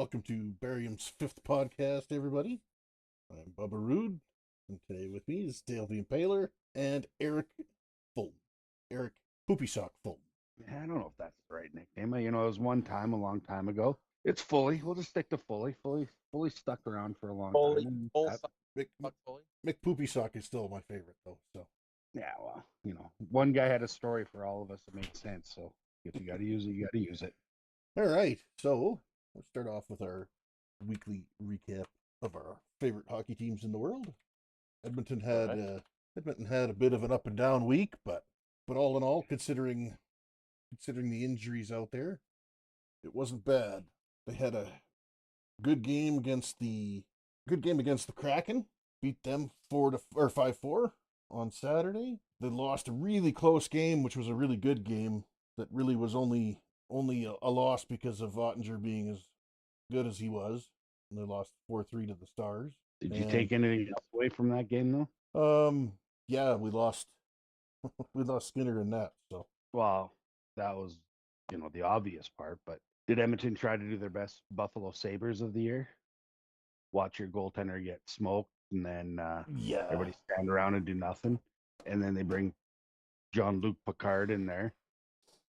Welcome to Barium's fifth podcast, everybody. I'm Bubba Rude, and today with me is Dale the Impaler and Eric Fulton. Eric Poopy Sock Fulton. I don't know if that's the right nickname. It was one time a long time ago. It's Fully. We'll just stick to Fully. Fully stuck around for a long Fully, time. full That- sock, Mick, fully. Mick Poopy Sock is still my favorite, though. So yeah, well, one guy had a story for all of us that made sense. So if you got to use it, you got to use it. all right, so let's start off with our weekly recap of our favorite hockey teams in the world. Edmonton had a bit of an up and down week, but all in all, considering the injuries out there, it wasn't bad. They had a good game against the Kraken, beat them 5-4 on Saturday. They lost a really close game, which was a really good game. That really was only a loss because of Ottinger being as good as he was. And they lost 4-3 to the Stars. Did you take anything else away from that game though? Yeah, we lost Skinner in that. So Well, that was the obvious part. But did Edmonton try to do their best Buffalo Sabres of the year? Watch your goaltender get smoked, and then yeah, everybody stand around and do nothing, and then they bring Jean-Luc Picard in there,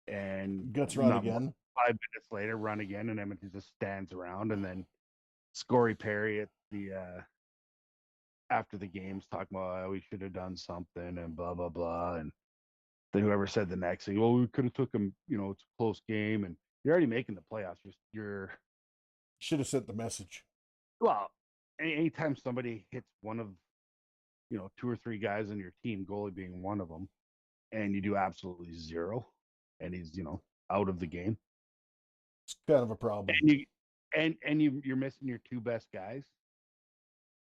and guts run again. 5 minutes later, run again, and Edmonton just stands around, and then Scory Perry at the after the game's talking about we should have done something and blah blah blah, and then whoever said the next thing, well, we could have took him, it's a close game, and you're already making the playoffs. You're Should have sent the message. well, anytime somebody hits one of two or three guys on your team, goalie being one of them, and you do absolutely zero, and he's out of the game, It's kind of a problem. and you're missing your two best guys.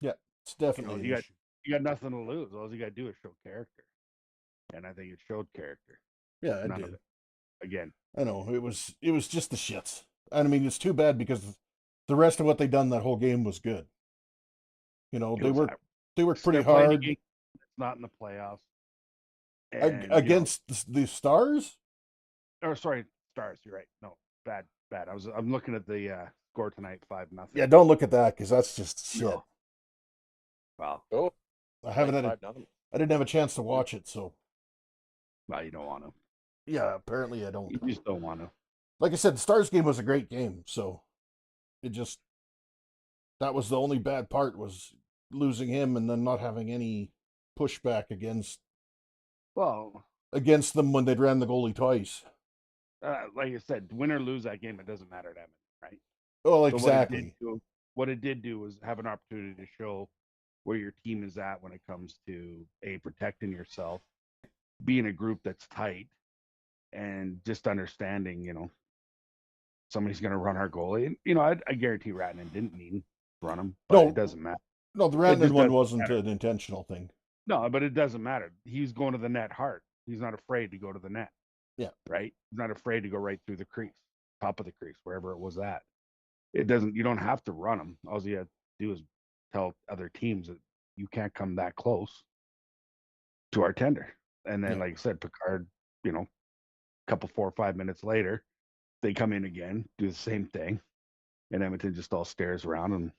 Yeah, it's definitely you got nothing to lose. All you got to do is show character, and I think it showed character. Yeah, I None did. of it. Again, I know it was just the shits. And I mean, it's too bad because the rest of what they done that whole game was good. They worked pretty hard. It's not in the playoffs. Against the Stars. Or sorry, Stars. You're right. No, bad. I'm looking at the score tonight, 5-0. Yeah, don't look at that because that's just shit. No. Well, I haven't like had 5-0. I didn't have a chance to watch it, so you don't want to. yeah, apparently I don't. You just don't want to. Like I said, the Stars game was a great game, so that was the only bad part was losing him and then not having any pushback against them when they'd ran the goalie twice. Like I said, win or lose that game, it doesn't matter to them, right? Oh, exactly. So what it did do was have an opportunity to show where your team is at when it comes to protecting yourself, being a group that's tight, and just understanding, somebody's going to run our goalie. And, I guarantee Ratnan didn't mean to run him, but it doesn't matter. No, the Ratnan one wasn't an intentional thing. No, but it doesn't matter. He's going to the net hard. He's not afraid to go to the net. Yeah. Right? He's not afraid to go right through the crease, top of the crease, wherever it was at. You don't have to run him. All you have to do is tell other teams that you can't come that close to our tender. And then, like I said, Picard, couple 4 or 5 minutes later, they come in again, do the same thing, and Edmonton just all stares around and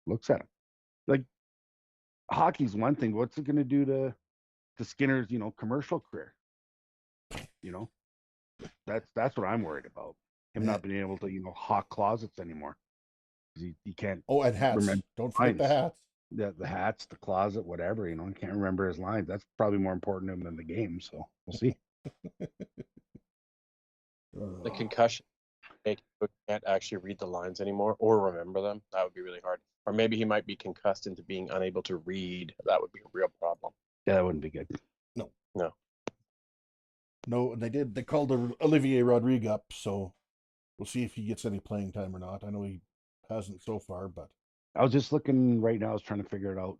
looks at him. Like, hockey's one thing. What's it going to do to Skinner's commercial career? That's what I'm worried about. Him not being able to hawk closets anymore. He can't. Oh, and hats. Don't forget the hats. The hats, the closet, whatever. He can't remember his lines. That's probably more important to him than the game. So we'll see. The concussion can't actually read the lines anymore or remember them. That would be really hard. Or maybe he might be concussed into being unable to read. That would be a real problem. Yeah, that wouldn't be good. No, and they called Olivier Rodrigue up, so we'll see if he gets any playing time or not. I know he hasn't so far, but I was just looking right now. I was trying to figure it out.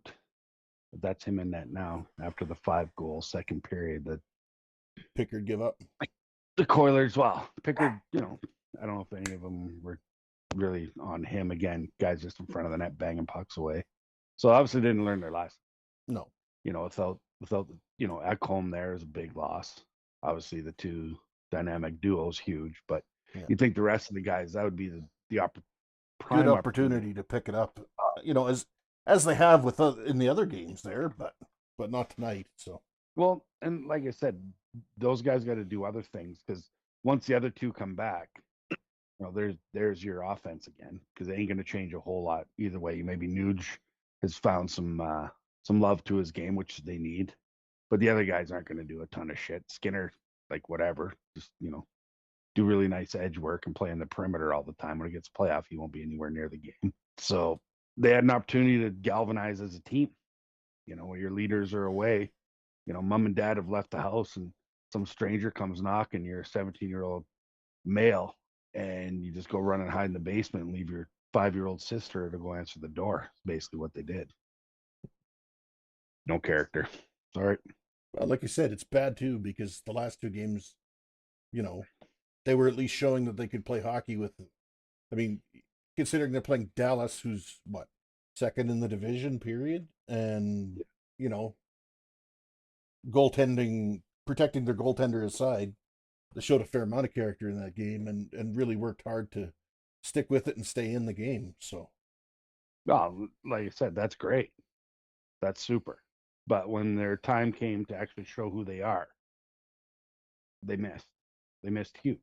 That's him in net now after the 5-goal second period. That Pickard give up. The Coilers, Pickard, I don't know if any of them were really on him. Again, guys just in front of the net banging pucks away. So obviously didn't learn their lesson. No. Without Ekholm there is a big loss. Obviously the two dynamic duos huge, but you think the rest of the guys, that would be the prime good opportunity to pick it up. As they have with in the other games there, but not tonight. So Well, and like I said, those guys got to do other things because once the other two come back, there's your offense again because they ain't going to change a whole lot either way. Maybe Nuge has found some love to his game, which they need, but the other guys aren't going to do a ton of shit. Skinner, like whatever, just do really nice edge work and play in the perimeter all the time. When it gets playoff, he won't be anywhere near the game. So they had an opportunity to galvanize as a team. When your leaders are away, mom and dad have left the house and some stranger comes knocking, you're a 17-year-old male, and you just go run and hide in the basement and leave your 5-year-old sister to go answer the door. Basically what they did. No character. Sorry. well, like you said, it's bad too because the last two games, they were at least showing that they could play hockey with. I mean, considering they're playing Dallas, who's what, second in the division, period, and goaltending, protecting their goaltender aside, they showed a fair amount of character in that game and really worked hard to stick with it and stay in the game. So, Well, like I said, that's great. That's super. But when their time came to actually show who they are, they missed. They missed huge.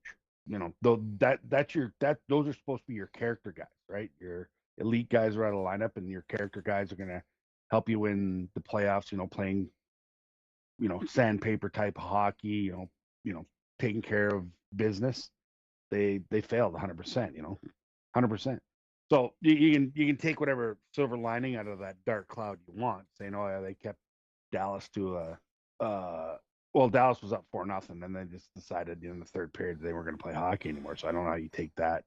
Though those are supposed to be your character guys, right? Your elite guys are out of lineup, and your character guys are gonna help you win the playoffs. Playing, sandpaper type hockey. Taking care of business. They failed 100%. 100%. So you can take whatever silver lining out of that dark cloud you want, saying, "Oh yeah, they kept Dallas to well, Dallas was up 4-0, and they just decided in the third period they weren't going to play hockey anymore." So I don't know how you take that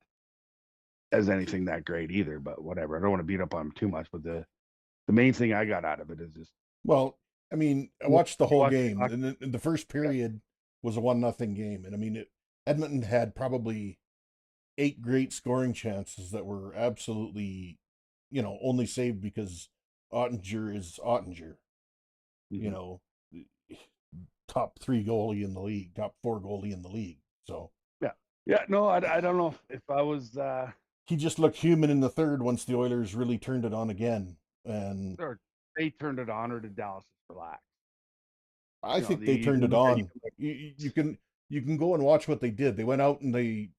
as anything that great either. But whatever. I don't want to beat up on them too much. But the main thing I got out of it is just well, I mean, I watched the whole watch game, hockey. and the first period was a 1-0 game, and I mean, Edmonton had probably 8 great scoring chances that were absolutely, only saved because Ottinger is Ottinger. You know, top 3 goalie in the league, top 4 goalie in the league. So yeah. No, I don't know if I was. he just looked human in the third once the Oilers really turned it on again, and Or they turned it on, or did Dallas just relax? I think they turned it on. You can go and watch what they did. They went out and they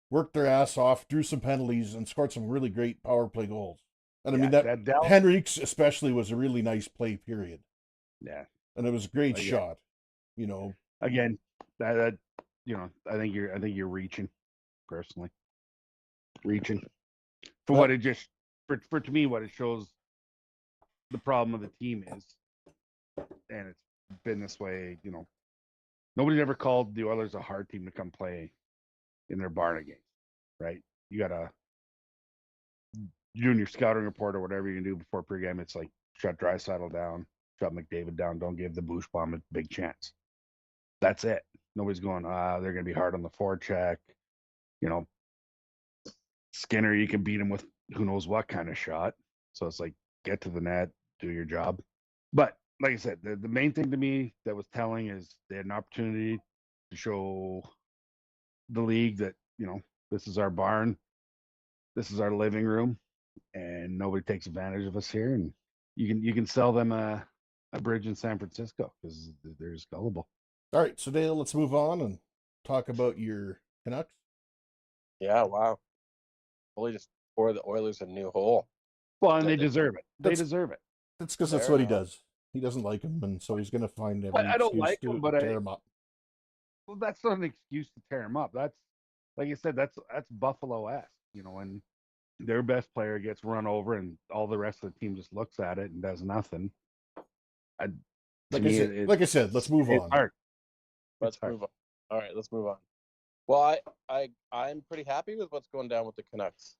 worked their ass off, drew some penalties, and scored some really great power play goals. And I mean that Dallas, Henrique's especially was a really nice play period. Yeah, and it was a great shot. Again, that I think you're reaching, personally. Reaching for what it just for to me what it shows the problem of the team is, and it's been this way. Nobody's ever called the Oilers a hard team to come play in their barn game, right? You gotta doing your scouting report or whatever you can do before pregame. It's like shut Draisaitl down, shut McDavid down, don't give the Bush bomb a big chance. That's it. Nobody's going, they're going to be hard on the forecheck. Skinner, you can beat him with who knows what kind of shot. So it's like, get to the net, do your job. But like I said, the main thing to me that was telling is they had an opportunity to show the league that, this is our barn, this is our living room, and nobody takes advantage of us here. And you can sell them a bridge in San Francisco because they're just gullible. All right, so Dale, let's move on and talk about your Canucks. Yeah, wow. Fully just pour the Oilers a new hole. Well, and they deserve it. They deserve it. That's because that's what he does. He doesn't like him, and so he's going to find every I don't excuse like to him, but tear him up. Well, that's not an excuse to tear him up. That's, like I said, that's Buffalo-esque, and their best player gets run over, and all the rest of the team just looks at it and does nothing. Like I said, let's move on. Hard. Let's move on. All right, let's move on. Well, I'm pretty happy with what's going down with the Canucks.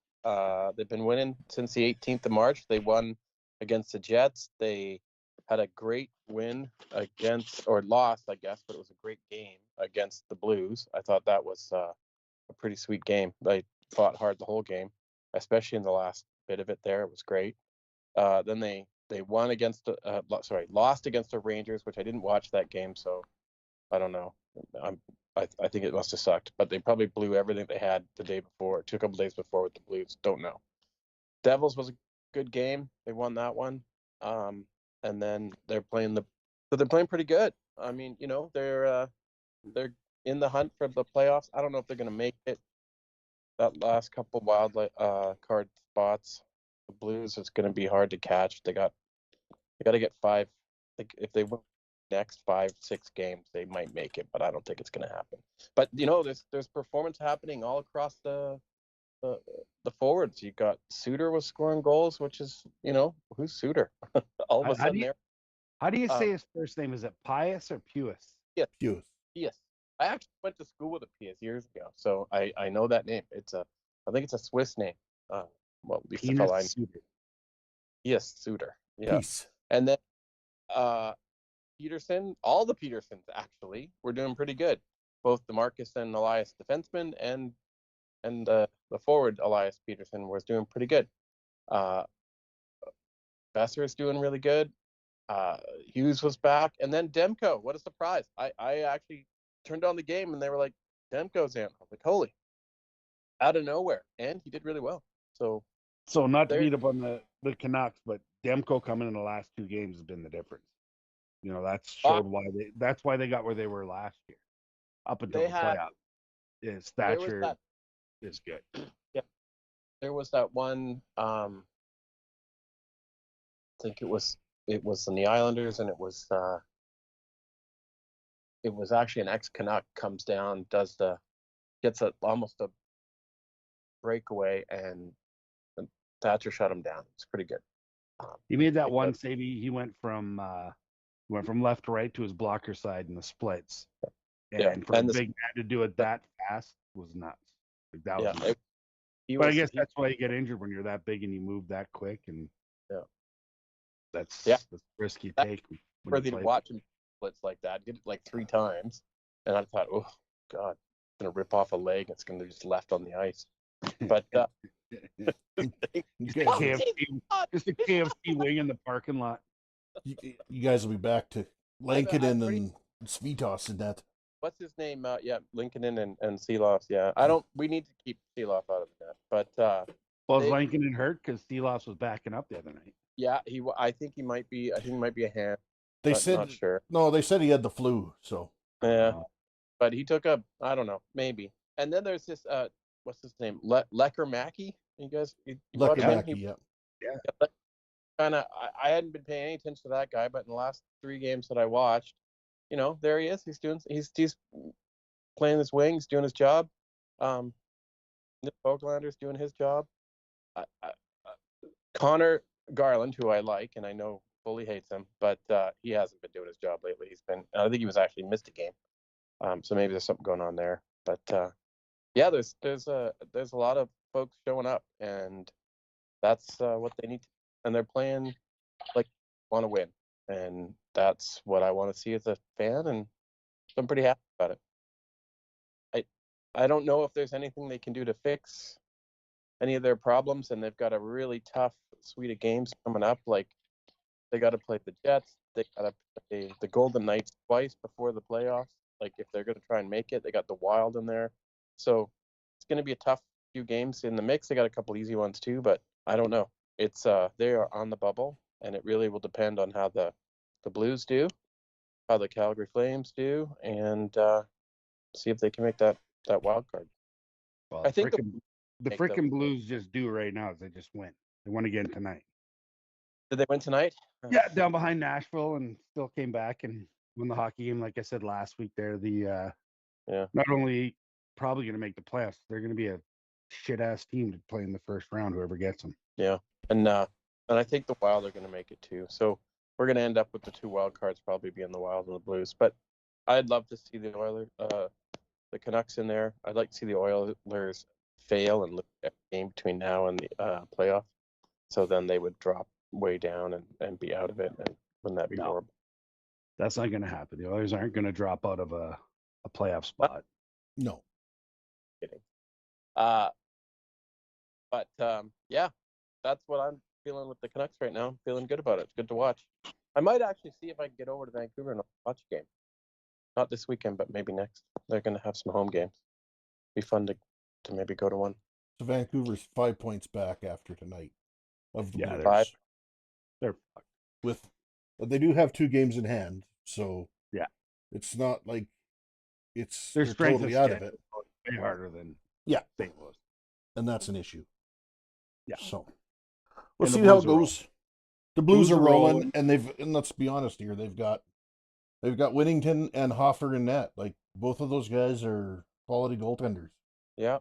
They've been winning since the 18th of March. They won against the Jets. They had a great win lost, I guess, but it was a great game against the Blues. I thought that was a pretty sweet game. They fought hard the whole game, especially in the last bit of it there. It was great. Then they won lost against the Rangers, which I didn't watch that game, so I don't know. I think it must have sucked, but they probably blew everything they had the day before, a couple days before with the Blues. Don't know. Devils was a good game. They won that one. And then they're playing pretty good. I mean, they're in the hunt for the playoffs. I don't know if they're going to make it. That last couple wild card spots, the Blues, it's going to be hard to catch. They got to get 5. If they win the next 5-6 games, they might make it, but I don't think it's going to happen. But there's performance happening all across the forwards. You got Suter was scoring goals, which is who's Suter? All of a sudden there. How do you say his first name? Is it Pius or Puis? Yes. Pius. Yes. I actually went to school with a Pius years ago, so I know that name. I think it's a Swiss name. Well, at least the fellow I know. Suter. Yes, Suter. Yeah. Peace. And then Peterson, all the Petersons actually were doing pretty good. Both the Marcus and Elias defensemen and the forward Elias Peterson was doing pretty good. Besser is doing really good. Hughes was back, and then Demko. What a surprise! I actually turned on the game and they were like, Demko's in. I was like, holy, out of nowhere, and he did really well. So not to beat up on the Canucks, but Demko coming in the last 2 games has been the difference. That's showed that's why they got where they were last year, up until the playoffs. His stature is good. Yeah, there was that one. I think it was in the Islanders, and it was actually an ex-Canuck comes down, gets almost a breakaway, and Thatcher shut him down. It's pretty good. He made that one save. He went from left to right to his blocker side in the splits. And for a big man to do it that fast was nuts. Like that was nuts. But I guess that's why you get injured when you're that big and you move that quick, and that's the risk you take. Worthy to watch him splits like that. Did it like 3 times, and I thought, oh God, it's gonna rip off a leg. It's gonna just left on the ice. But just a KFC wing in the parking lot. You guys will be back to Lankinen and Svitos in that. What's his name? Linkinen and Seeloff. Yeah, we need to keep Seeloff out of the net. But was Lankinen hurt because Seeloff was backing up the other night? Yeah, I think he might be. I think he might be a hand. They said not sure. No, they said he had the flu. So yeah, but he took I don't know, maybe. And then there's this what's his name? Lecker Mackey. You guys, Lecker Mackey. Yeah. Kind of. I hadn't been paying any attention to that guy, but in the last 3 games that I watched, there he is. He's playing his wings, doing his job. Nick Vogelander's doing his job. Connor Garland, who I like, and I know Bully hates him, but he hasn't been doing his job lately. I think he was actually missed a game. So maybe there's something going on there. But there's a lot of folks showing up, and that's what they need. And they're playing like want to win, and that's what I want to see as a fan, and I'm pretty happy about it. I don't know if there's anything they can do to fix any of their problems, and they've got a really tough suite of games coming up. Like they got to play the Jets, they got to play the Golden Knights twice before the playoffs. Like if they're going to try and make it, they got the Wild in there, so it's going to be a tough few games in the mix. They got a couple easy ones too, but I don't know. It's they are on the bubble, and it really will depend on how the Blues do, how the Calgary Flames do, and see if they can make that wild card. Well, I think the freaking Blues just do right now is they just win. They won again tonight. Did they win tonight? Yeah, down behind Nashville, and still came back and won the hockey game. Like I said last week, they're not only probably going to make the playoffs, they're going to be a shit ass team to play in the first round. Whoever gets them. Yeah, and I think the Wild are going to make it too. So we're going to end up with the 2 wild cards probably being the Wild and the Blues. But I'd love to see the Oilers, the Canucks in there. I'd like to see the Oilers fail and look at a game between now and the playoff. So then they would drop way down and be out of it. And wouldn't that be horrible? That's not going to happen. The Oilers aren't going to drop out of a playoff spot. No. Kidding. That's what I'm feeling with the Canucks right now. I'm feeling good about it. It's good to watch. I might actually see if I can get over to Vancouver and watch a game. Not this weekend, but maybe next. They're going to have some home games. Be fun to maybe go to one. So Vancouver's 5 points back after tonight. of the Yeah, Blues. they're fucked. With they do have 2 games in hand, so Yeah. it's not like Their they're strength totally of out of schedule it. is way harder than Yeah, St. Louis. and that's an issue. Yeah. So we'll And the see how Blues it are goes. The Blues Blues are are rolling, rolling. and let's be honest here, they've got Winnington and Hoffer in net. Like both of those guys are quality goaltenders. Yeah.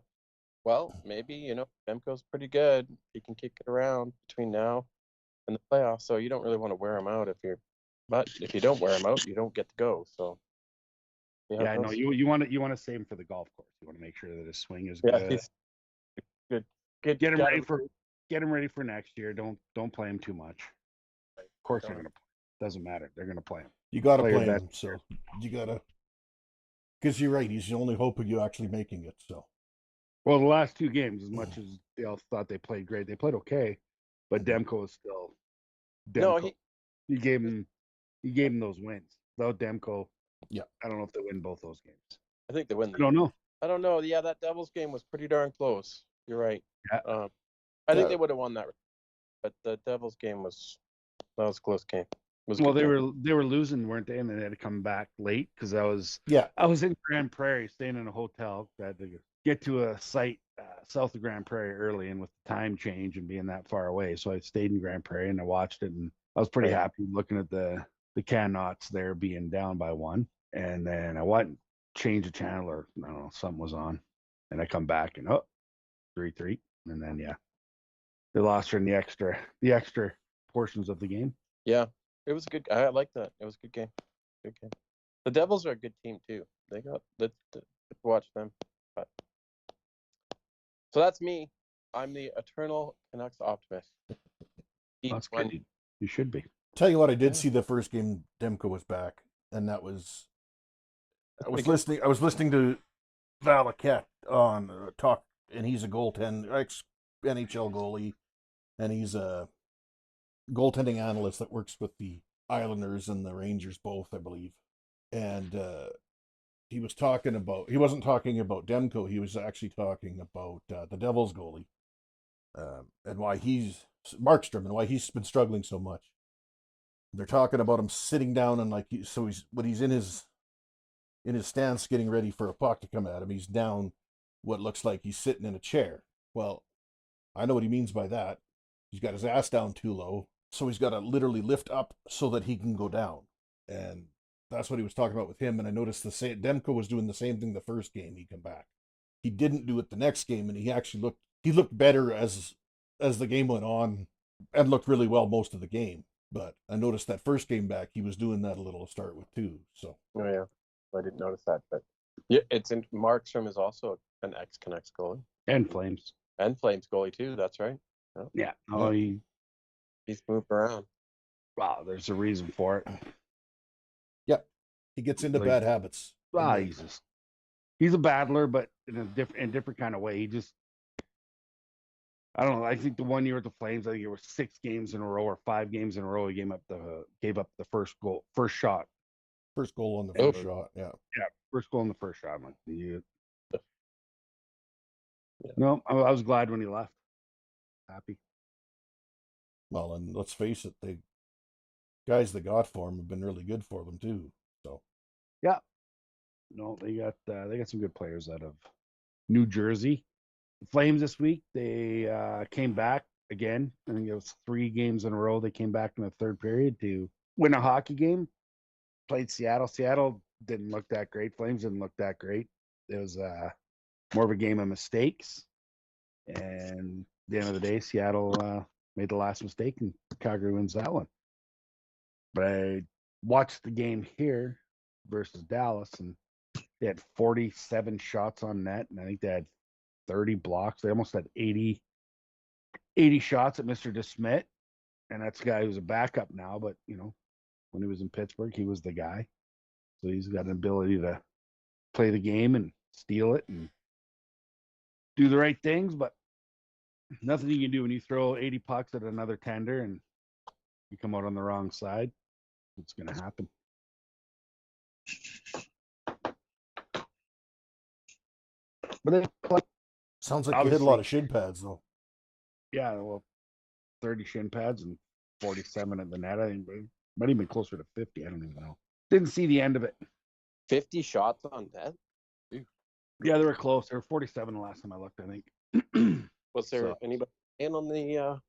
Well, maybe, Demko's pretty good. He can kick it around between now and the playoffs, so you don't really want to wear him out but if you don't wear him out, you don't get to go. So Yeah, no, you want to save him for the golf course. You want to make sure that his swing is yeah, good. he's good. Good. Get him ready for next year. Don't play him too much. Of course they're gonna play. Doesn't matter. They're gonna play him. You got to Play your play him, best. so you got to. Because you're right, he's the only hope of you actually making it. So Well, the last 2 games, as much as they all thought they played great, they played okay, but Demko is still Demko. No, he gave him those wins. Without Demko, yeah, I don't know if they win both those games. I think they win. I don't know. I don't know. Yeah, that Devils game was pretty darn close. You're right. Yeah. I think they would have won that, but the Devils game was a close game. Well, they were losing, weren't they? And they had to come back late because I was in Grand Prairie, staying in a hotel. I had to get to a site south of Grand Prairie early, and with the time change and being that far away, so I stayed in Grand Prairie and I watched it, and I was pretty happy looking at the Canucks there being down by 1, and then I went and changed the channel, or I don't know, something was on, and I come back and 3-3, and then they lost her in the extra portions of the game. Yeah. It was good. I like that. It was a good game. Good game. The Devils are a good team too. They got let's watch them. But so that's me. I'm the eternal Canucks optimist. That's good. You should be. Tell you what, I did see the first game. Demko was back, and that was. I was listening to Valaket on talk, and he's a ex NHL goalie, and he's a goaltending analyst that works with the Islanders and the Rangers both, I believe. And he wasn't talking about Demko, he was actually talking about the Devils goalie, and why he's Markstrom, and why he's been struggling so much. They're talking about him sitting down, and when he's in his stance getting ready for a puck to come at him, he's down what looks like he's sitting in a chair. Well, I know what he means by that. He's got his ass down too low, so he's got to literally lift up so that he can go down. And that's what he was talking about with him. And I noticed Demko was doing the same thing the first game he came back. He didn't do it the next game, and he actually looked better as the game went on, and looked really well most of the game. But I noticed that first game back, he was doing that a little to start with too. So yeah, I didn't notice that, but yeah, Markstrom is also an ex-Canucks goalie and Flames goalie too. That's right. Yeah. Oh, he's moved around. Wow, there's a reason for it. Yep, he gets into bad habits. He's a battler, but in a different kind of way. He just, I don't know. I think the one year with the Flames, I think it was 6 games in a row or 5 games in a row. He gave up the first goal, first shot. First goal on the first shot. Yeah. Yeah, first goal on the first shot. I'm like, No, I was glad when he left. Happy. Well, and let's face it, the guys that got for him have been really good for them too. So yeah, no, they got some good players out of New Jersey. The Flames this week, they came back again. I think it was 3 games in a row. They came back in the third period to win a hockey game. Played Seattle. Seattle didn't look that great. Flames didn't look that great. It was more of a game of mistakes. And at the end of the day, Seattle made the last mistake, and Calgary wins that one. But I watched the game here versus Dallas, and they had 47 shots on net, and I think they had 30 blocks. They almost had 80 shots at Mr. DeSmit, and that's a guy who's a backup now, but, when he was in Pittsburgh, he was the guy. So he's got an ability to play the game and steal it and do the right things, but nothing you can do when you throw 80 pucks at another tender and you come out on the wrong side. It's going to happen. But sounds like you hit a lot of shin pads, though. Yeah, well, 30 shin pads and 47 at the net. I think it might even be closer to 50. I don't even know. Didn't see the end of it. 50 shots on net. Yeah, they were close. They were 47 the last time I looked, I think. Was there anybody in on the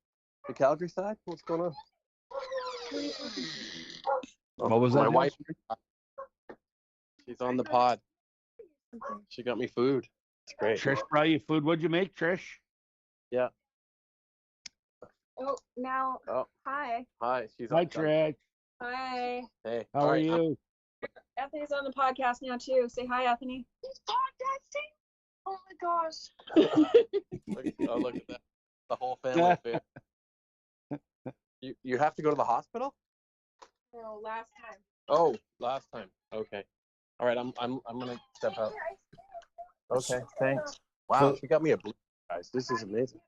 Calgary side? What's going on? What was My that? wife. She's on the pod. She got me food. It's great. Trish brought you food. What'd you make, Trish? Yeah. Oh, now. Oh. Hi. Hi. She's Hi, on. Trish. Hi. Hey. How are you? Anthony's on the podcast now too. Say hi, Anthony. He's podcasting? Oh my gosh. Look at that. The whole family. You have to go to the hospital? No, last time. Oh, last time. Okay. All right. I'm gonna step out. Okay. Thanks. Wow. She got me a blue, guys. This is amazing.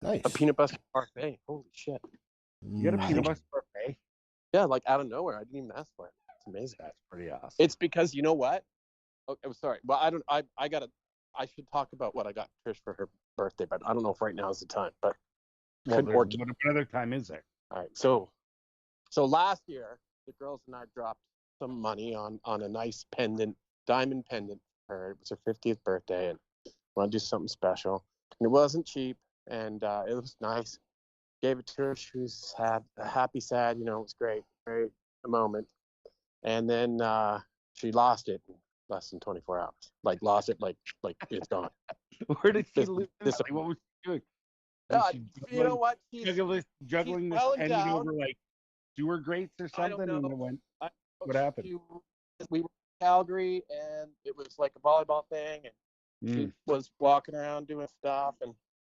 Nice. A peanut butter parfait. Holy shit. You got a peanut butter parfait? Yeah, like out of nowhere. I didn't even ask for it. It's amazing. That's pretty awesome. It's because you know what? Okay, I'm sorry. Well, I should talk about what I got Trish for her birthday, but I don't know if right now is the time. But What other time is there? all right. So last year the girls and I dropped some money on a nice pendant, diamond pendant for her. It was her 50th birthday, and want to do something special. And it wasn't cheap, and it was nice. Gave it to her. She was happy, sad. You know, it was great moment. And then she lost it in less than 24 hours. Like lost it, like it's gone. Where did she lose? this- Like, what was she doing? You know what? Juggling this well pendant endowed. over like sewer grates or I don't something, and know. it went. What happened? We were in Calgary, and it was like a volleyball thing, and she was walking around doing stuff and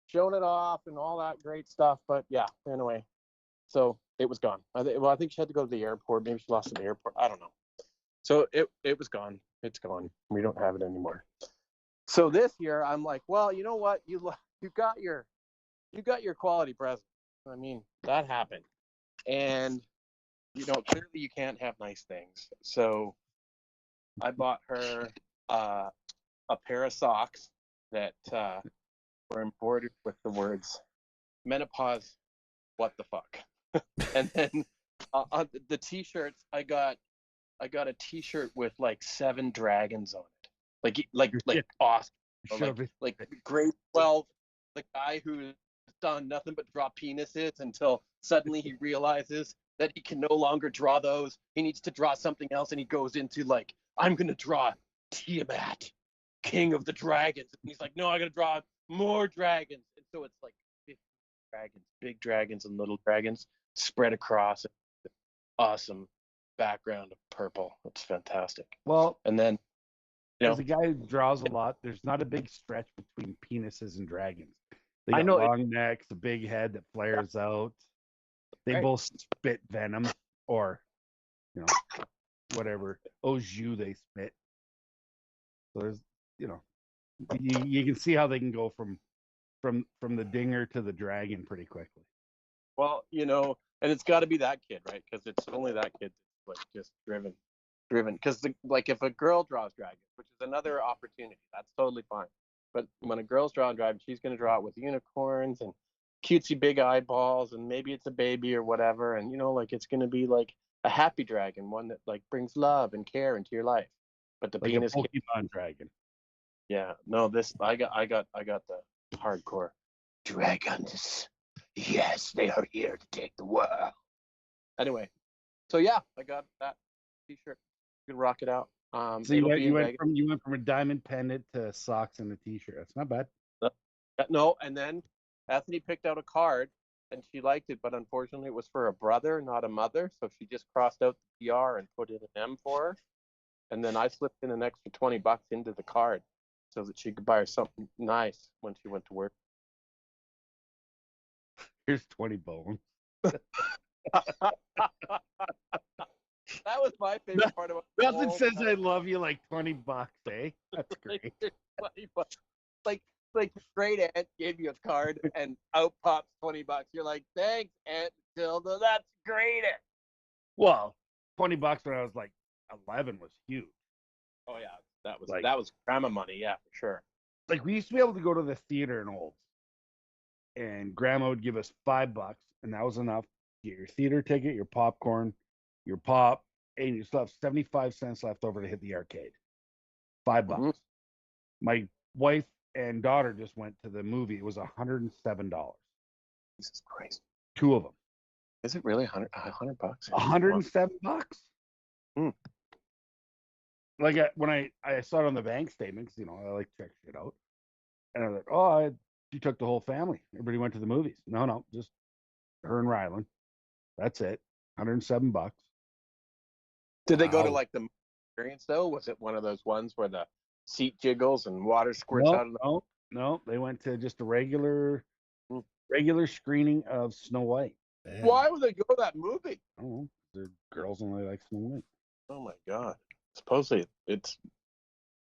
showing it off and all that great stuff. But yeah, anyway, so it was gone. I think she had to go to the airport. Maybe she lost it at the airport. I don't know. So it was gone. It's gone. We don't have it anymore. So this year, I'm like, well, you know what? You got your quality present. I mean, that happened, and you know, clearly you can't have nice things. So I bought her a pair of socks that were embroidered with the words menopause, what the fuck. And then on the t-shirts, I got a t-shirt with like 7 dragons on it. Like awesome. Like grade 12, the guy who's done nothing but draw penises until suddenly he realizes that he can no longer draw those. He needs to draw something else, and he goes into like, I'm gonna draw Tiamat, king of the dragons. And he's like, no, I gotta draw more dragons. And so it's like 50 dragons, big dragons and little dragons spread across. Awesome background of purple. It's fantastic. Well, and then as a guy who draws a lot, there's not a big stretch between penises and dragons. They got I know long necks, a big head that flares out. They both spit venom, or whatever au jus they spit. So there's, you can see how they can go from the dinger to the dragon pretty quickly. Well, and it's got to be that kid, right? Because it's only that kid that's like just driven. Because like if a girl draws dragons, which is another opportunity, that's totally fine. But when a girl's drawing dragons, she's going to draw it with unicorns and cutesy big eyeballs, and maybe it's a baby or whatever, and like it's going to be like a happy dragon, one that like brings love and care into your life. But the Like penis a Pokemon dragon. Yeah, no, this I got the hardcore dragons. Yes, they are here to take the world. Anyway, so yeah, I got that t-shirt. You can rock it out. So you went from a diamond pendant to socks and a t-shirt. That's not bad. No, and then Anthony picked out a card and she liked it, but unfortunately it was for a brother, not a mother. So she just crossed out the PR and put in an M for her. And then I slipped in an extra $20 into the card so that she could buy her something nice when she went to work. Here's 20 bones. That was my favorite part of it. Nothing says I love you like $20, eh? That's great. Like great aunt gave you a card and out pops $20. You're like, thanks, Aunt Tilda. That's great. Well, $20 when I was like 11 was huge. Oh yeah, that was grandma money, yeah, for sure. Like we used to be able to go to the theater in Olds, and Grandma would give us $5, and that was enough. Get your theater ticket, your popcorn, your pop, and you still have 75 cents left over to hit the arcade. $5. Mhm. My wife and daughter just went to the movie. It was $107. Jesus Christ. Two of them. Is it really $100? $100? $107. Hmm. Like when I saw it on the bank statement, 'cause, I like to check shit out, and I was like, oh, you took the whole family. Everybody went to the movies. No, just her and Rylan. That's it. $107. Did they go to Wow. like the experience though? Was it one of those ones where the seat jiggles and water squirts out of the No. They went to just a regular screening of Snow White. Damn. Why would they go to that movie? I don't know. The girls only like Snow White. Oh my god. Supposedly it's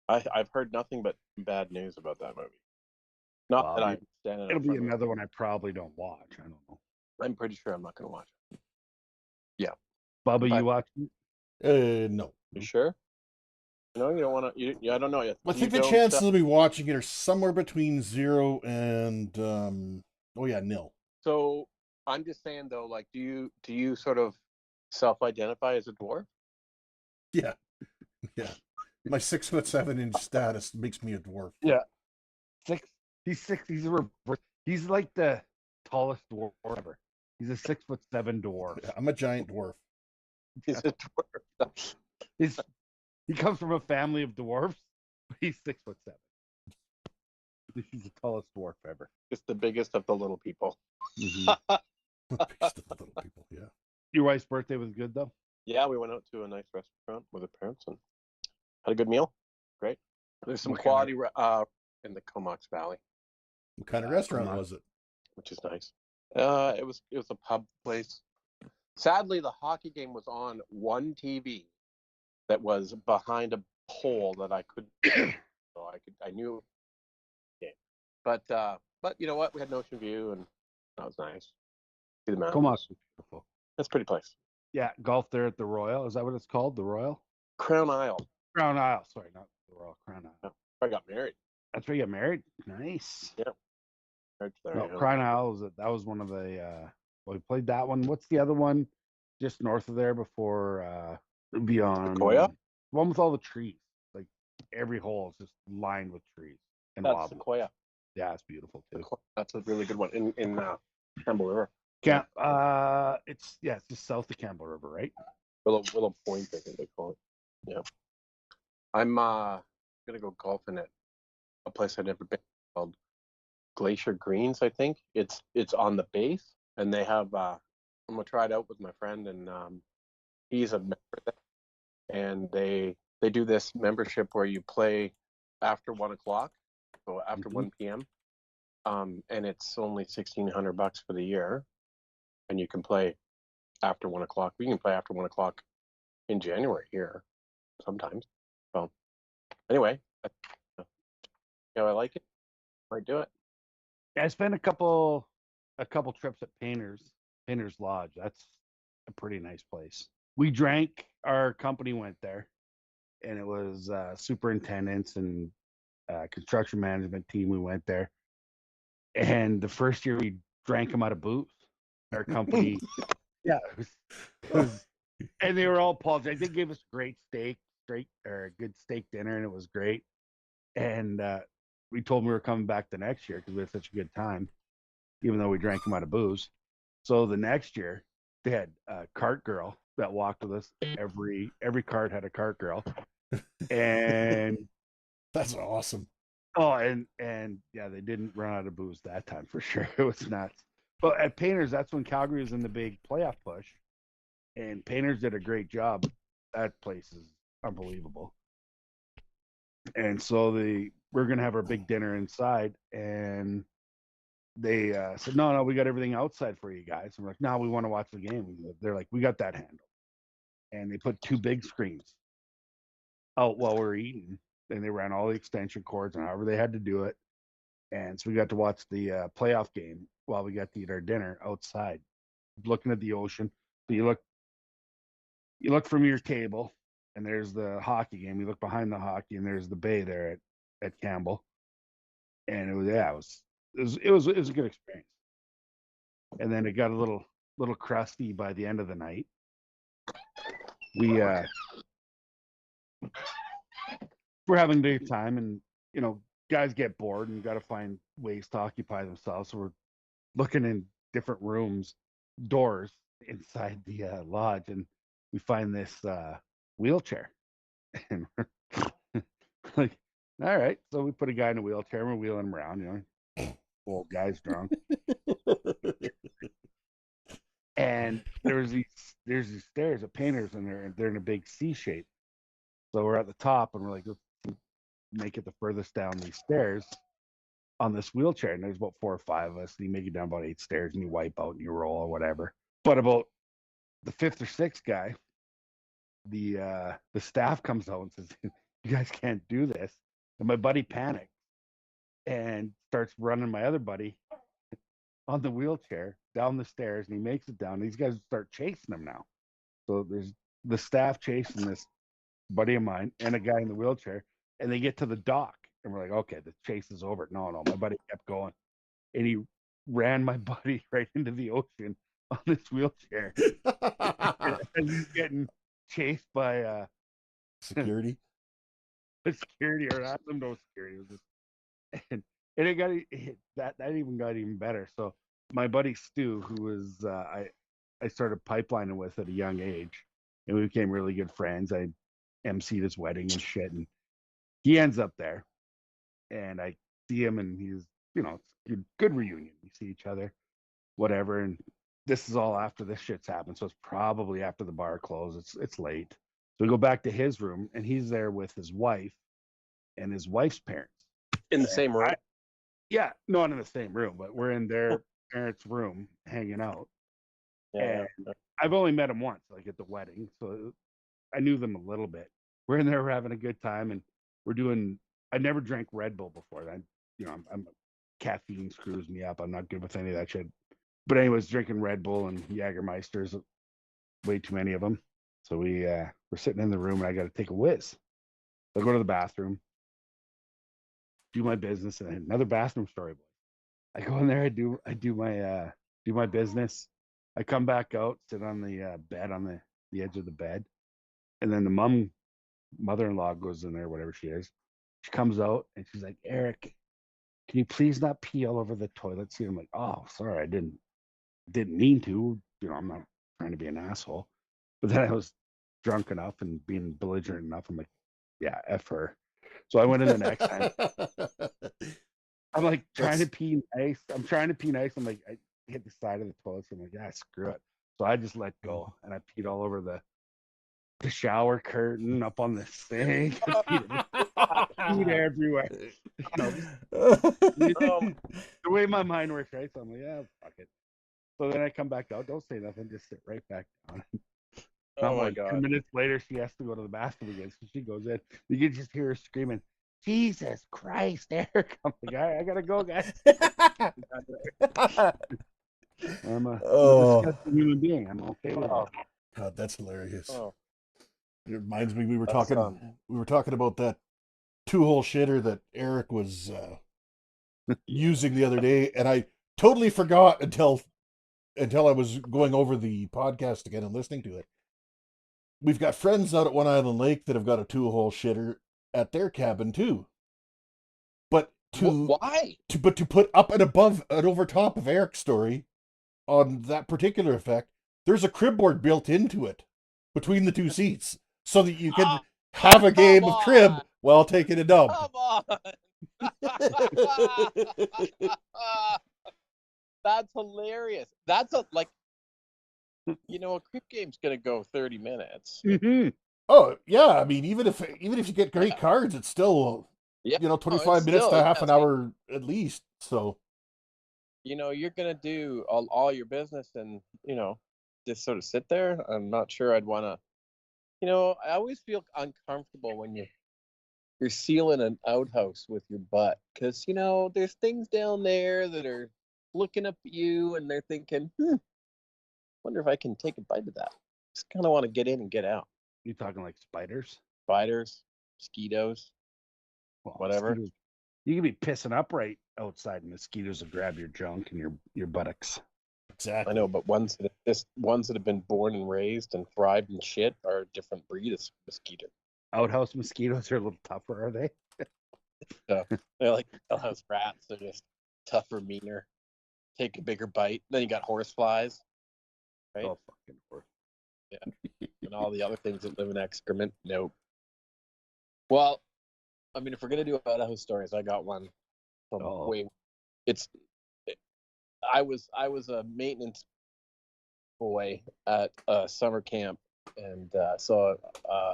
I've heard nothing but bad news about that movie. Not Well, that I'm standing up It'll be front of it. another one I probably don't watch. I don't know. I'm pretty sure I'm not gonna watch it. Bubba, But- you watching it? No. You sure? No, you don't want to. I don't know yet. I think the chances of me watching it are somewhere between 0 and nil. So I'm just saying though, like, do you sort of self-identify as a dwarf? Yeah. Yeah. My 6'7" status makes me a dwarf. Yeah. He's 6. He's like the tallest dwarf ever. He's a 6'7" dwarf. Yeah, I'm a giant dwarf. He's a dwarf. He comes from a family of dwarfs, but he's 6'7". He's the tallest dwarf ever. Just the biggest of the little people. Beast of the little people, yeah. Your wife's birthday was good though. Yeah, we went out to a nice restaurant with her parents and had a good meal. Great. There's some What kind quality in the Comox Valley, What kind of restaurant come on. was it? which is nice. It was a pub place. Sadly, the hockey game was on one TV that was behind a pole that I couldn't. So I knew. Yeah, but you know what? We had an ocean view and that was nice. See the mountains. Comox was beautiful. That's a pretty place. Yeah, golf there at the Royal. Is that what it's called? The Royal? Crown Isle. Crown Isle. Sorry, not the Royal. Crown Isle. I got married. That's where you got married. Nice. Married there, No, yeah. Crown Isle that was one of the. We played that one. What's the other one? Just north of there before beyond. Sequoia? One with all the trees. Like every hole is just lined with trees and That's wildlife. Sequoia. Yeah, it's beautiful too. That's a really good one in Campbell River. It's just south of Campbell River, right? Willow Point, I think they call it. Yeah. I'm gonna go golfing at a place I've never been called Glacier Greens, I think. It's on the base and they have I'm gonna try it out with my friend and he's a member there. And they do this membership where you play after 1 o'clock, so after 1 p.m. And it's only $1,600 for the year, and you can play after 1 o'clock. We can play after 1 o'clock in January here sometimes. So anyway, I like it. Might do it. Yeah, I spent a couple trips at Painter's Lodge. That's a pretty nice place. We drank. Our company went there, and it was superintendents and construction management team. We went there, and the first year we drank them out of booze. Our company, yeah, it was, and they were all apologetic. They gave us great a good steak dinner, and it was great. And we told them we were coming back the next year because we had such a good time, even though we drank them out of booze. So the next year, they had a cart girl that walked with us. Every cart had a cart girl, and That's awesome. and yeah, they didn't run out of booze that time for sure. It was nuts. But at Painters, that's when Calgary was in the big playoff push, and Painters did a great job. That place is unbelievable. And so we're gonna have our big dinner inside, and they said, no, we got everything outside for you guys. And we're like, no, we want to watch the game. They're like, we got that handled. And they put 2 big screens out while we were eating, and they ran all the extension cords and however they had to do it. And so we got to watch the playoff game while we got to eat our dinner outside, looking at the ocean. So you look from your table, and there's the hockey game. You look behind the hockey, and there's the bay there at Campbell. And it was a good experience. and then it got a little crusty by the end of the night. We're having a good time, and guys get bored, and you got to find ways to occupy themselves. So we're looking in different rooms, doors inside the lodge, and we find this wheelchair, and we're like, all right. So we put a guy in a wheelchair, and we're wheeling him around, old guy's drunk. And there's these stairs at Painters, and they're in a big C shape. So we're at the top, and we're like, let's make it the furthest down these stairs on this wheelchair. And there's about 4 or 5 of us, and you make it down about 8 stairs, and you wipe out and you roll or whatever. But about the 5th or 6th guy, the staff comes out and says, "You guys can't do this." And my buddy panics and starts running my other buddy on the wheelchair down the stairs, and he makes it down. These guys start chasing him now. So there's the staff chasing this buddy of mine and a guy in the wheelchair, and they get to the dock, and we're like, okay, the chase is over. No, my buddy kept going, and he ran my buddy right into the ocean on this wheelchair. And he's getting chased by security. Security, or not no security. It was just, and it got that even got even better. So my buddy Stu, who was I started pipelining with at a young age, and we became really good friends. I emceed his wedding and shit, and he ends up there, and I see him, and he's it's good reunion. We see each other, whatever, and this is all after this shit's happened, so it's probably after the bar closed. It's late. So we go back to his room, and he's there with his wife and his wife's parents. In the same room? Yeah, not in the same room, but we're in their parents' room hanging out. Yeah. And I've only met them once, like at the wedding, so I knew them a little bit. We're in there, we're having a good time, and we're doing. I never drank Red Bull before that. I'm caffeine screws me up. I'm not good with any of that shit. But anyways, drinking Red Bull and Jägermeisters, way too many of them. So we're sitting in the room, and I got to take a whiz. I go to the bathroom, do my business, and another bathroom story, boy. I go in there, I do my business. I come back out, sit on the bed on the edge of the bed, and then the mother-in-law goes in there, whatever she is. She comes out and she's like, "Eric, can you please not pee all over the toilet seat?" I'm like, "Oh, sorry, I didn't mean to. I'm not trying to be an asshole." But then I was drunk enough and being belligerent enough. I'm like, "Yeah, F her." So I went in the next time. I'm like trying to pee nice. I'm like, I hit the side of the toilet. So I'm like, "Yeah, screw it." So I just let go, and I peed all over the shower curtain, up on the sink. Peed everywhere. The way my mind works, right? So I'm like, "Yeah, fuck it." So then I come back out. Don't say nothing. Just sit right back down. Oh my God. 10 minutes later, she has to go to the bathroom again. So she goes in. You can just hear her screaming, "Jesus Christ, Eric!" I'm like, I gotta go, guys. I'm a disgusting human being. I'm okay with it. God, that's hilarious. Oh. It reminds me we were talking about that 2-hole shitter that Eric was using the other day, and I totally forgot until I was going over the podcast again and listening to it. We've got friends out at One Island Lake that have got a 2-hole shitter at their cabin too. But why? To put up and above and over top of Eric's story on that particular effect, there's a crib board built into it between the 2 seats, so that you can have a game of crib while taking a dump. Come on. That's hilarious. That's a crib game's gonna go 30 minutes. Mm-hmm. Oh yeah, I mean, even if you get great cards, it's still 25 minutes to half an hour at least. So you're gonna do all your business and just sort of sit there. I'm not sure I'd want to. I always feel uncomfortable when you're sealing an outhouse with your butt, because there's things down there that are looking up at you, and they're thinking, wonder if I can take a bite of that. Just kind of want to get in and get out. You talking like spiders? Spiders, mosquitoes, whatever. Mosquitoes. You could be pissing up right outside, and mosquitoes will grab your junk and your buttocks. Exactly. I know, but ones that have been born and raised and thrived and shit are a different breed of mosquito. Outhouse mosquitoes are a little tougher, are they? So they're like outhouse rats. They're just tougher, meaner. Take a bigger bite. Then you got horse flies, right? Oh, fucking horse. And all the other things that live in excrement. Nope. Well, I mean, if we're gonna do outhouse stories, I got one from way. I was a maintenance boy at summer camp, and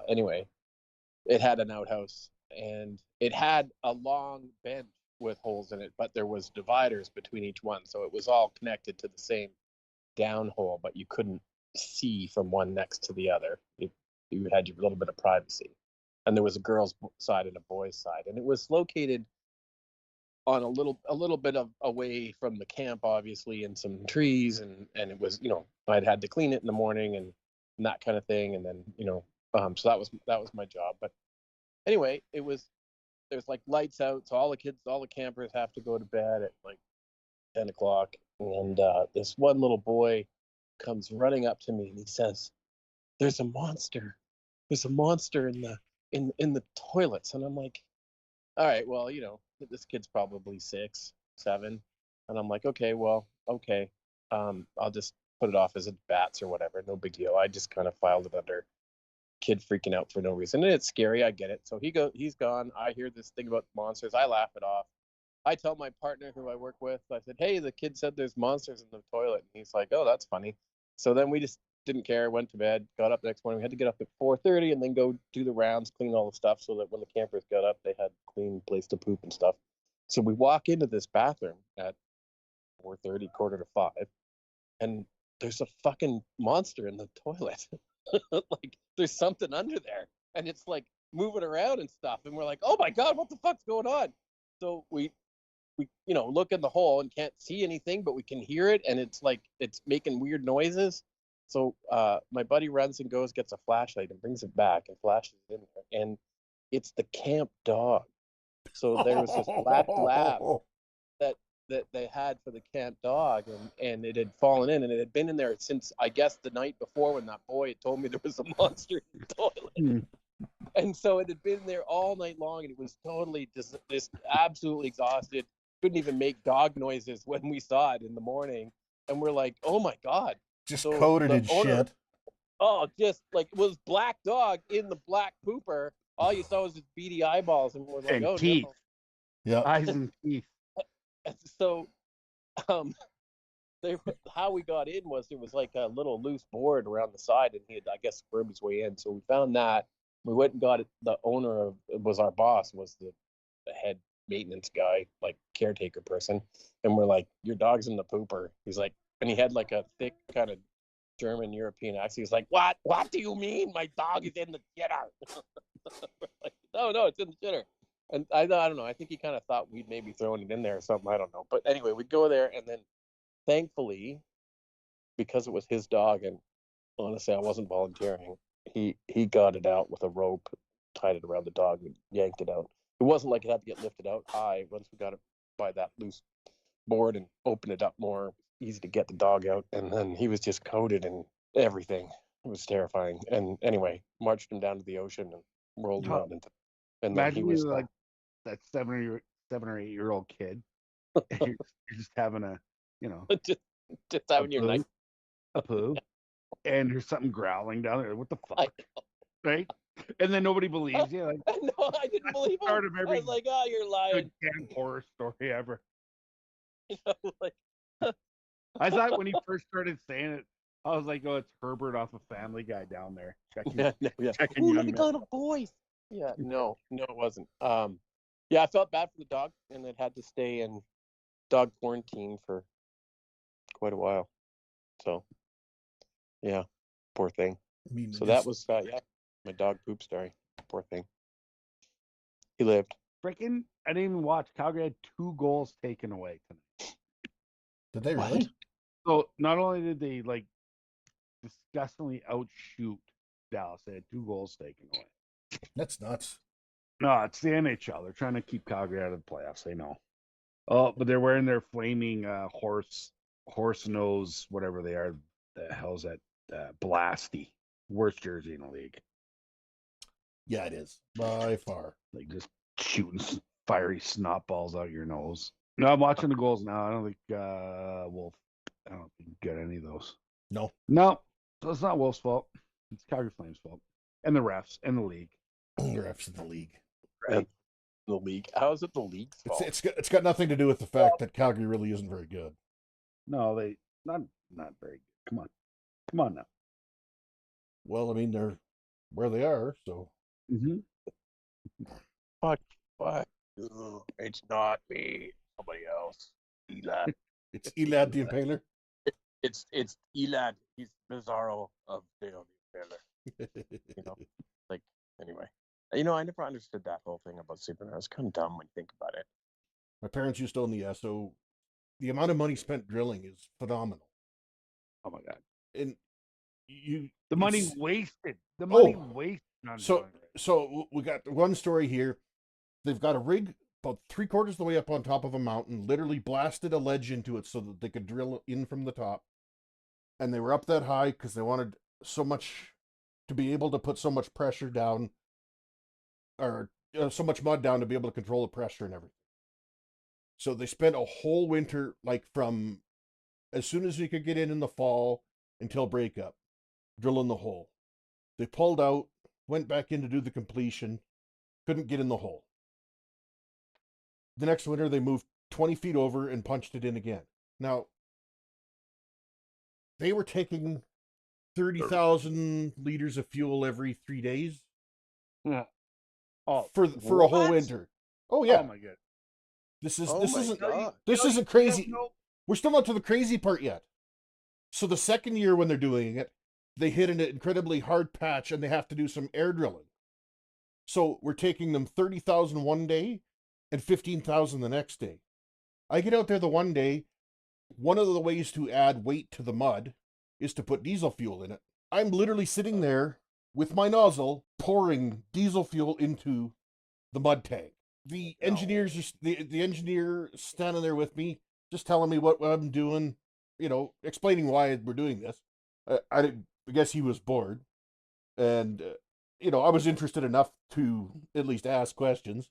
anyway, it had an outhouse, and it had a long bench with holes in it, but there was dividers between each one, so it was all connected to the same down hole, but you couldn't see from one next to the other. You had your little bit of privacy, and there was a girl's side and a boy's side, and it was located on a little bit of away from the camp, obviously, and some trees, and it was, I'd had to clean it in the morning and that kind of thing, and then so that was my job. But anyway, there's like lights out, so all the campers have to go to bed at like 10 o'clock, and this one little boy comes running up to me and he says, "There's a monster in the toilets," and I'm like, all right, well, this kid's probably 6, 7. And I'm like, okay, well, okay. I'll just put it off as a bats or whatever. No big deal. I just kind of filed it under kid freaking out for no reason. And it's scary. I get it. So he's gone. I hear this thing about monsters. I laugh it off. I tell my partner who I work with, I said, hey, the kid said there's monsters in the toilet. And he's like, oh, that's funny. So then we just didn't care, went to bed, got up the next morning. We had to get up at 4:30 and then go do the rounds, clean all the stuff so that when the campers got up, they had a clean place to poop and stuff. So we walk into this bathroom at 4:30, 4:45, and there's a fucking monster in the toilet. Like there's something under there, and it's like moving around and stuff. And we're like, oh my God, what the fuck's going on? So we look in the hole and can't see anything, but we can hear it, and it's like it's making weird noises. So my buddy runs and goes, gets a flashlight and brings it back and flashes it in there, and it's the camp dog. So there was this black lab that they had for the camp dog, and it had fallen in, and it had been in there since, I guess, the night before when that boy had told me there was a monster in the toilet. And so it had been there all night long, and it was totally just absolutely exhausted. Couldn't even make dog noises when we saw it in the morning. And we're like, oh my God. Just coated in shit. Oh, just like it was black dog in the black pooper. All you saw was his beady eyeballs, and we're like, and oh teeth. No. Yeah. Eyes and teeth. And so how we got in was there was like a little loose board around the side, and he had, I guess, squirmed his way in. So we found that. We went and got it. The owner was our boss, was the head maintenance guy, like caretaker person. And we're like, your dog's in the pooper. He's like, and he had like a thick kind of German European accent. He's like, what do you mean my dog is in the shitter? Like, no, it's in the shitter. And I don't know. I think he kind of thought we'd maybe thrown it in there or something. I don't know. But anyway, we'd go there, and then thankfully, because it was his dog, and honestly, I wasn't volunteering, he got it out with a rope, tied it around the dog, and yanked it out. It wasn't like it had to get lifted out high. Once we got it by that loose board and opened it up more, easy to get the dog out. And then he was just coated in everything. It was terrifying. And anyway, marched him down to the ocean and rolled him out into. And then Imagine he was like that 7 or 8 year old kid. You're just having a, just having your night. A poo, and there's something growling down there. What the fuck? Right? And then nobody believes you. Like, no, I didn't believe him. Part of every I was like, oh, you're lying. Good horror story ever. Like, I thought when he first started saying it, I was like, oh, it's Herbert off of Family Guy down there. Checking look at the little boys. Yeah, no, it wasn't. Yeah, I felt bad for the dog, and it had to stay in dog quarantine for quite a while. So, yeah, poor thing. I mean, so that was my dog poop story. Poor thing. He lived. Freaking! I didn't even watch. Calgary had 2 goals taken away tonight. Did they really? So not only did they like disgustingly outshoot Dallas, they had 2 goals taken away. That's nuts. No, it's the NHL. They're trying to keep Calgary out of the playoffs. They know. Oh, but they're wearing their flaming horse horse nose, whatever they are. The hell's that? Blasty, worst jersey in the league. Yeah, it is by far. Like just shooting fiery snot balls out your nose. No, I'm watching the goals now. I don't think Wolf. I don't think he got any of those. No. So it's not Wolf's fault. It's Calgary Flames' fault, and the refs and the league. The refs in the league. Right. The league. How is it the league's fault? It's got nothing to do with the fact that Calgary really isn't very good. No, they not very good. Come on now. Well, I mean, they're where they are, so. Mm-hmm. Fuck. Ugh, it's not me. Somebody else. Elad. It's Elad the Impaler. It's Elad. He's Bizarro of Dale the Impaler. Anyway. I never understood that whole thing about Superman. It's kind of dumb when you think about it. My parents used to own the so the amount of money spent drilling is phenomenal. Oh my god. And the money wasted. The money wasted on drilling. So we got one story here. They've got a rig about 3/4 of the way up on top of a mountain, literally blasted a ledge into it so that they could drill in from the top. And they were up that high because they wanted so much to be able to put so much pressure down, or so much mud down to be able to control the pressure and everything. So they spent a whole winter, like from as soon as you could get in the fall until breakup, drilling the hole. They pulled out, went back in to do the completion, couldn't get in the hole. The next winter, they moved 20 feet over and punched it in again. Now, they were taking 30,000 liters of fuel every 3 days. Yeah. For a whole winter. Oh yeah. Oh my god. This God. isn't crazy. We're still not to the crazy part yet. So the second year when they're doing it, they hit an incredibly hard patch and they have to do some air drilling. So we're taking them 30,000 one day and 15,000 the next day. I get out there the one day. One of the ways to add weight to the mud is to put diesel fuel in it. I'm literally sitting there with my nozzle pouring diesel fuel into the mud tank. The engineers, the engineer standing there with me, just telling me what I'm doing, explaining why we're doing this. I guess he was bored, and I was interested enough to at least ask questions.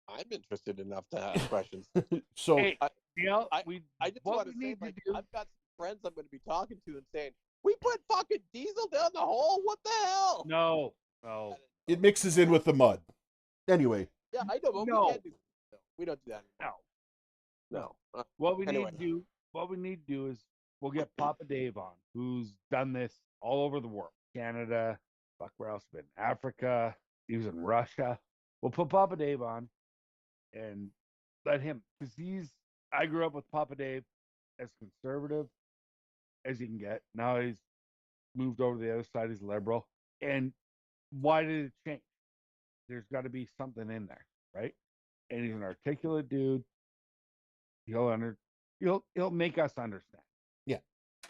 I'm interested enough to ask questions. So hey, I just what want to we say, need to like, do- I've got some friends I'm going to be talking to and saying, we put fucking diesel down the hole? What the hell? No. it mixes in with the mud. Anyway, Yeah, I know, but No. we can't do that. We don't do that anymore. No. No. What we Anyway. need to do is we'll get Papa Dave on, who's done this all over the world. Canada, fuck, where else been? Africa, he was in Russia. We'll put Papa Dave on and let him, because I grew up with Papa Dave as conservative as you can get. Now he's moved over to the other side, he's liberal. And why did it change? There's got to be something in there, right? And he's an articulate dude. He'll make us understand. Yeah.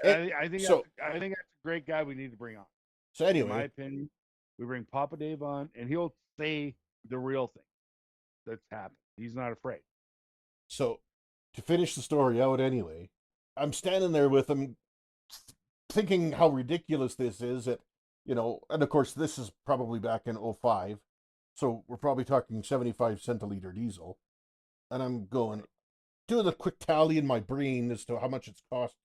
I think that's a great guy we need to bring on. So In my anyway, opinion, we bring Papa Dave on, and he'll say the real thing that's happened. He's not afraid. so to finish the story out anyway, I'm standing there with him thinking how ridiculous this is and of course this is probably back in 2005. So we're probably talking 75 cent a liter diesel. And I'm doing a quick tally in my brain as to how much it's cost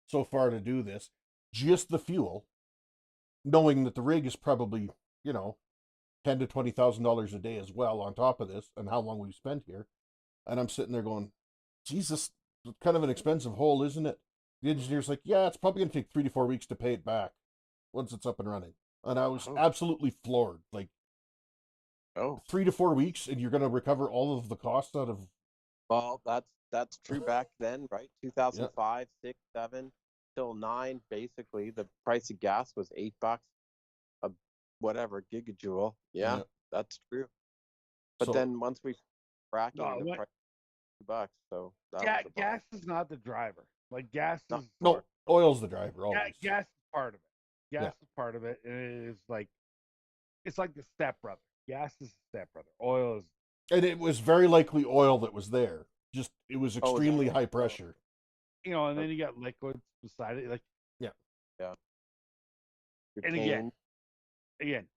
so far to do this. Just the fuel, knowing that the rig is probably, $10,000 to $20,000 a day as well on top of this, and how long we've spent here. And I'm sitting there going, Jesus, it's kind of an expensive hole, isn't it? The engineer's like, yeah, it's probably going to take 3 to 4 weeks to pay it back once it's up and running. And I was absolutely floored. Like, 3 to 4 weeks, and you're going to recover all of the costs out of. Well, that's true back then, right? 2005, 6, 7 till 9. Basically, the price of gas was $8 a whatever gigajoule. Yeah. That's true. But then once we fracking, the price was $2. So gas is not the driver. Like gas is No, oil's the driver always. Gas is part of it. Gas is part of it. And it is like it's like the stepbrother. Gas is the stepbrother. Oil is. And it was very likely oil that was there. Just it was extremely high pressure. and then you got liquids beside it. Like, Your and cane. again,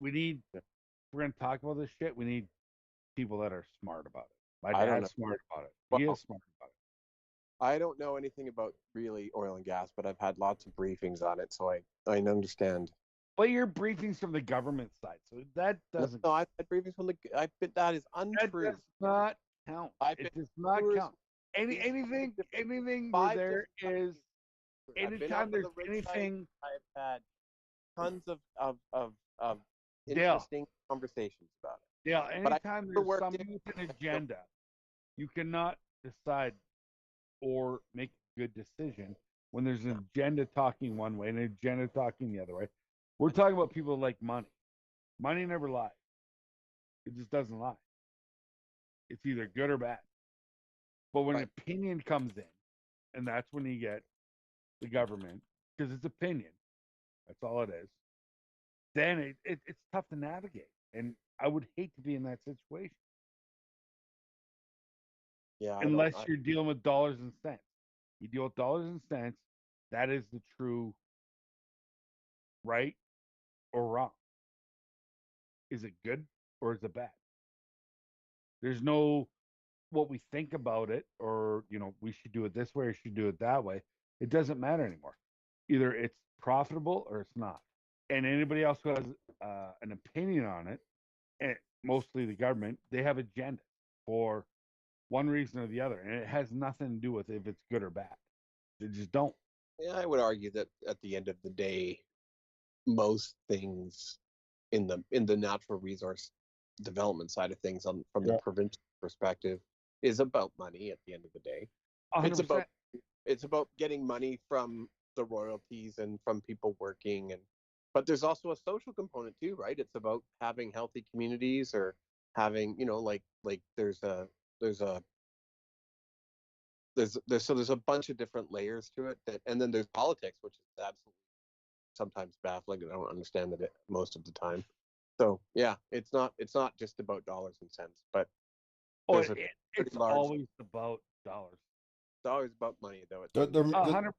we need. If we're gonna talk about this shit. We need people that are smart about it. My I don't know. dad's smart about it. He Well, is smart about it. I don't know anything about really oil and gas, but I've had lots of briefings on it, so I understand. But your briefings from the government side, so that doesn't. No, I've had briefings from that is That untrue. does not count. I've It been does not tours- count. Anything where Five there different is. I've been Anytime on there's the rig site. anything, I've had tons of Dale. interesting conversations about it. yeah. But I Anytime never there's worked somebody with an agenda, you cannot decide or make a good decision when there's an agenda talking one way and an agenda talking the other way. We're talking about people like money. Money never lies. It just doesn't lie. It's either good or bad. But when Right. opinion comes in, and that's when you get the government, because it's opinion, that's all it is, then it's tough to navigate. And I would hate to be in that situation Yeah, unless you're dealing with dollars and cents. You deal with dollars and cents, that is the true right or wrong. Is it good or is it bad? There's no what we think about it, or we should do it this way or should do it that way. It doesn't matter anymore. Either it's profitable or it's not. And anybody else who has an opinion on it, and mostly the government, they have agenda for one reason or the other, and it has nothing to do with if it's good or bad. They just don't. Yeah, I would argue that at the end of the day, most things in the natural resource development side of things from the provincial perspective is about money at the end of the day. 100%. It's about getting money from the royalties and from people working, but there's also a social component too, right? It's about having healthy communities, or having, like there's a bunch of different layers to it, and then there's politics, which is absolutely sometimes baffling, and I don't understand it most of the time. So yeah, it's not just about dollars and cents, but it's always about dollars. It's always about money, though. 100%.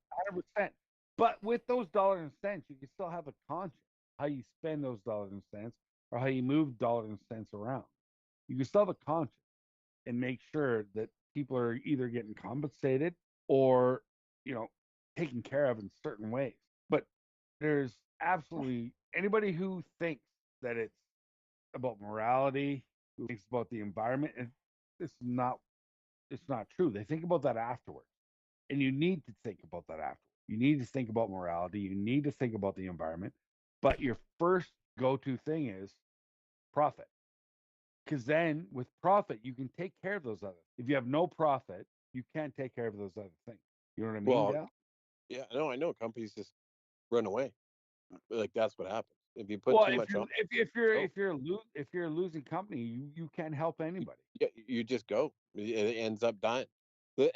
But with those dollars and cents, you can still have a conscience. How you spend those dollars and cents, or how you move dollars and cents around. You can still have a conscience and make sure that people are either getting compensated or, taken care of in certain ways. But there's absolutely anybody who thinks that it's about morality, who thinks about the environment, and it's not true. They think about that afterwards. And you need to think about that afterwards. You need to think about morality. You need to think about the environment. But your first go-to thing is profit. Because then with profit, you can take care of those other. If you have no profit, you can't take care of those other things. You know what I mean? Well, Dale? yeah, no, I know companies just run away. Like that's what happens if you put too much on. If you're a losing company, you can't help anybody. Yeah, you just go. It ends up dying.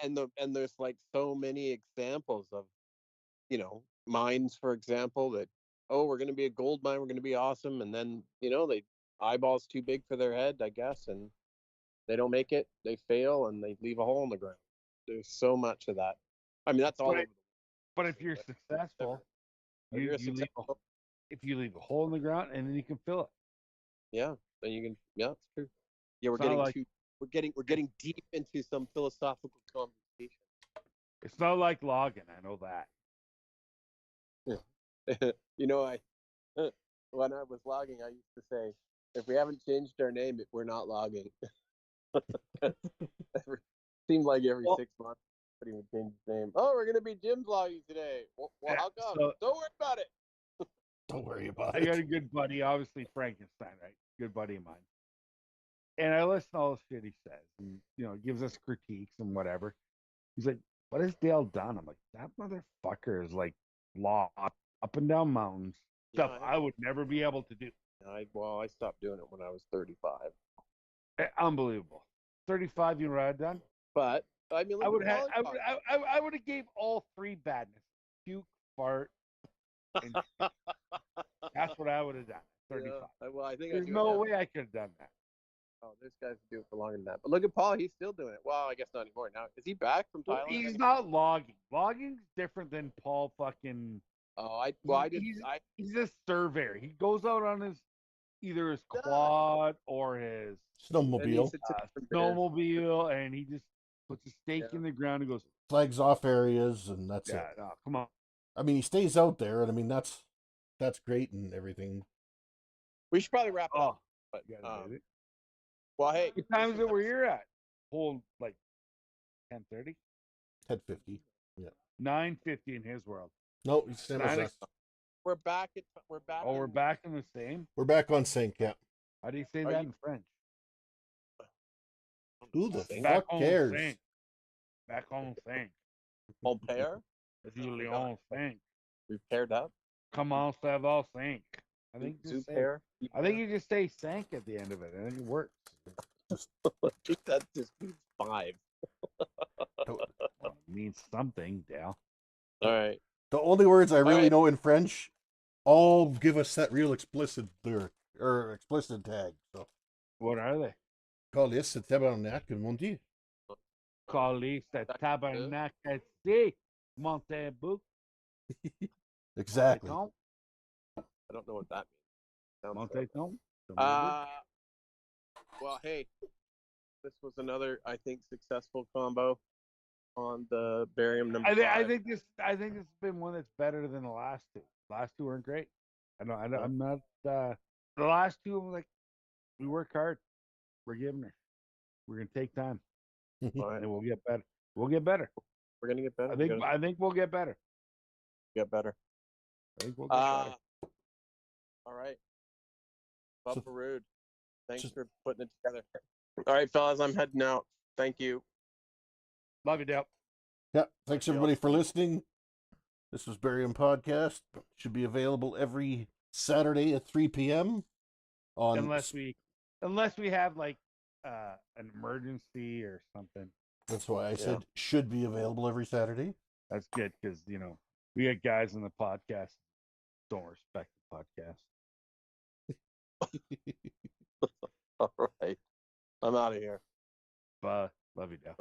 And there's like so many examples of, mines, for example, that we're going to be a gold mine, we're going to be awesome, and then they eyeballs too big for their head, I guess, and they don't make it, they fail, and they leave a hole in the ground. There's so much of that. I mean, that's all over the world. But if you're successful, if you leave a hole in the ground, and then you can fill it. Yeah, then you can. Yeah, it's true. Yeah, we're getting deep into some philosophical conversation. It's not like logging. I know that. When I was logging, I used to say, if we haven't changed our name, we're not logging. Seemed like every 6 months, somebody would change his name. Oh, we're going to be Jim's logging today. Well, how come? Don't worry about it. Don't worry about it. I got a good buddy, obviously Frankenstein, right? Good buddy of mine. And I listen to all the shit he says, and gives us critiques and whatever. He's like, "What has Dale done?" I'm like, "That motherfucker is like logged up and down mountains, stuff I would never be able to do." I stopped doing it when I was 35. Unbelievable. 35, you know what I'd done? But I mean, I would have gave all three badness: puke, fart, and that's what I would have done. 35. Yeah, well, I think there's no way I could have done that. Oh, there's guys who do it for longer than that. But look at Paul; he's still doing it. Well, I guess not anymore. Now, is he back from Thailand? He's not logging. Logging's different than Paul fucking. Oh, He's a surveyor. He goes out on either his quad or his Snowmobile. snowmobile, and he just puts a stake in the ground and goes, Flags off areas, and that's yeah, it. no, come on. I mean, he stays out there, and I mean that's great and everything. We should probably wrap it up. Oh, But you gotta do it. well, hey, What time is it where you're at? Whole like 10:30? 10:50. Yeah. 9:50 in his world. No, he's same as 9 us. we're back. We're back. Oh, we're back in the same. We're back on sync. Yeah. How do you say Are that you- in French? Who the Back fuck on cares? sync. Back on sync. on pair. It's usually on sync. We've paired up. Comment ça va sync. I think just say, pair. I think you just say sync at the end of it. I think it works. that just means 5. Well, it means something, Dale. All right. The only words I really right. know in French all give us that real explicit lyric or explicit tag. So, What are they? Calice, c'est tabarnak, comme on dit. Calice, tabarnak, c'est Montebou. Exactly. I don't know what that means. Monteton. Well, hey, this was another, I think, successful combo on the barium number 5. I think this has been one that's better than the last two. Last two weren't great. I'm not. The last two, I'm like, we work hard. We're giving her. We're gonna take time, All right. and we'll get better. We'll get better. We're gonna get better. I think we'll get better. Get better. I think we'll get better. All right. So- Bubba Rude. Thanks Just- for putting it together. All right, fellas, I'm heading out. Thank you. Love you, Dale. Yeah. Thanks everybody for listening. This was Barium Podcast. Should be available every Saturday at 3 p.m. on Unless we have like an emergency or something. That's why I said should be available every Saturday. That's good because we got guys in the podcast don't respect the podcast. All right. I'm out of here. But love you, Dale.